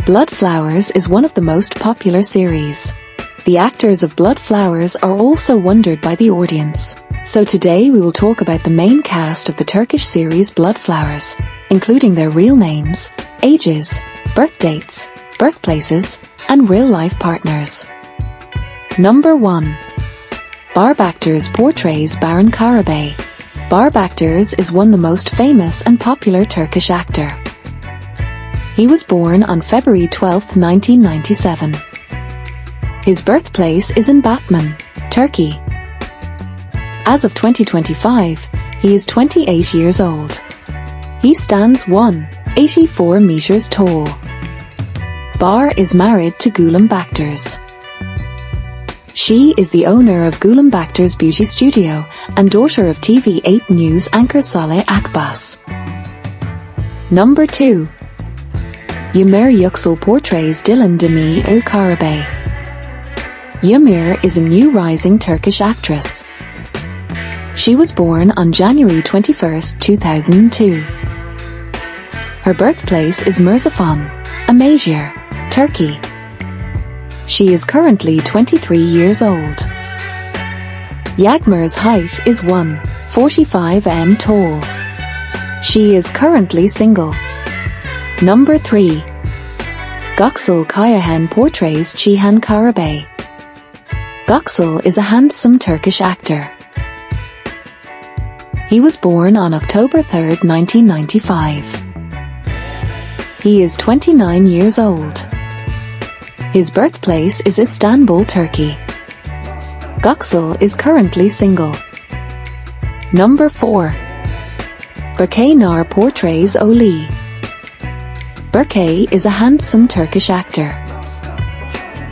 Blood Flowers is one of the most popular series. The actors of Blood Flowers are also wondered by the audience. So today we will talk about the main cast of the Turkish series Blood Flowers, including their real names, ages, birth dates, birthplaces, and real-life partners. Number 1. Baris Baktas portrays Baron Karabey. Baris Baktas is one of the most famous and popular Turkish actor. He was born on February 12, 1997. His birthplace is in Batman, Turkey. As of 2025, he is 28 years old. He stands 184 meters tall. Baris is married to Gülüm Baktas. She is the owner of Gülüm Baktas Beauty Studio and daughter of TV8 News anchor Saleh Akbas. Number 2. Yagmur Yuksel portrays Dilan Demir Karabey. Yagmur is a new rising Turkish actress. She was born on January 21, 2002. Her birthplace is Merzifon, Amasya, Turkey. She is currently 23 years old. Yagmur's height is 145 m tall. She is currently single. Number 3. Goksel Kayahan portrays Cihan Karabey. Goksel is a handsome Turkish actor. He was born on October 3, 1995. He is 29 years old. His birthplace is Istanbul, Turkey. Goksel is currently single. Number 4. Berkay Nar portrays Oli. Berkay is a handsome Turkish actor.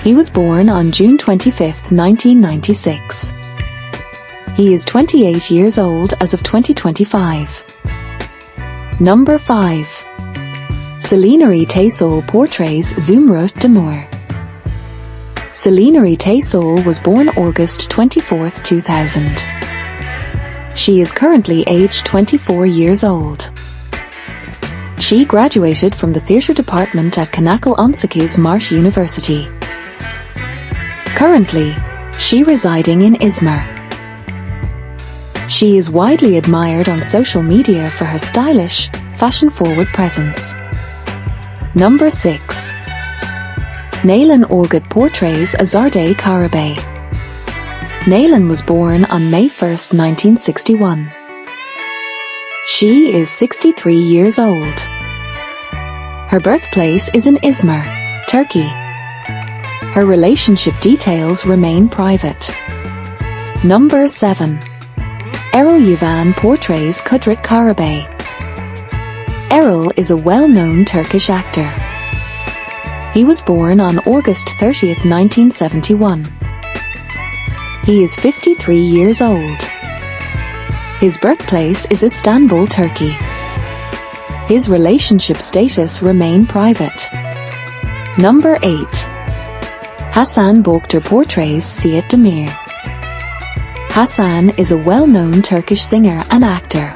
He was born on June 25, 1996. He is 28 years old as of 2025. Number 5. Selinari Taysol portrays Zümrüt Demir. Selinari Taysol was born August 24, 2000. She is currently aged 24 years old. She graduated from the theatre department at Çanakkale Onsekiz Mart University. Currently, she residing in Izmir. She is widely admired on social media for her stylish, fashion-forward presence. Number 6. Nalan Orgut portrays Azadeh Karabey. Nalan was born on May 1, 1961. She is 63 years old. Her birthplace is in Izmir, Turkey. Her relationship details remain private. Number 7. Erol Yuvan portrays Kudret Karabey. Erol is a well-known Turkish actor. He was born on August 30, 1971. He is 53 years old. His birthplace is Istanbul, Turkey. His relationship status remain private. Number 8. Hasan Boktar portrays Siyet Demir. Hasan is a well-known Turkish singer and actor.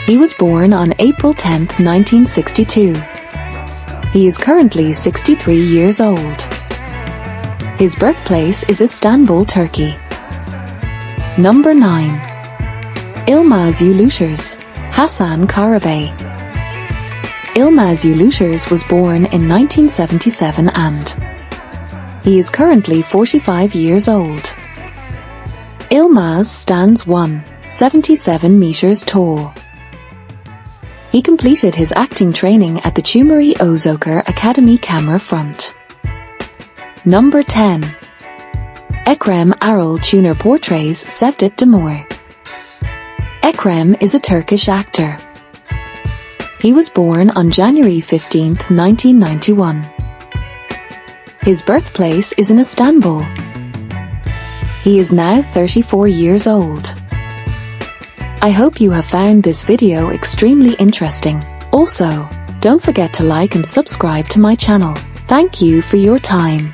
He was born on April 10, 1962. He is currently 63 years old. His birthplace is Istanbul, Turkey. Number 9. Ilmaz Uluters, Hasan Karabey. Ilmaz Uluters was born in 1977 and he is currently 45 years old. Ilmaz stands 177 meters tall. He completed his acting training at the Cumhuriyet Özoker Academy Camera Front. Number 10. Ekrem Erol Tuner portrays Sevdet Demir. Ekrem is a Turkish actor. He was born on January 15, 1991. His birthplace is in Istanbul. He is now 34 years old. I hope you have found this video extremely interesting. Also, don't forget to like and subscribe to my channel. Thank you for your time.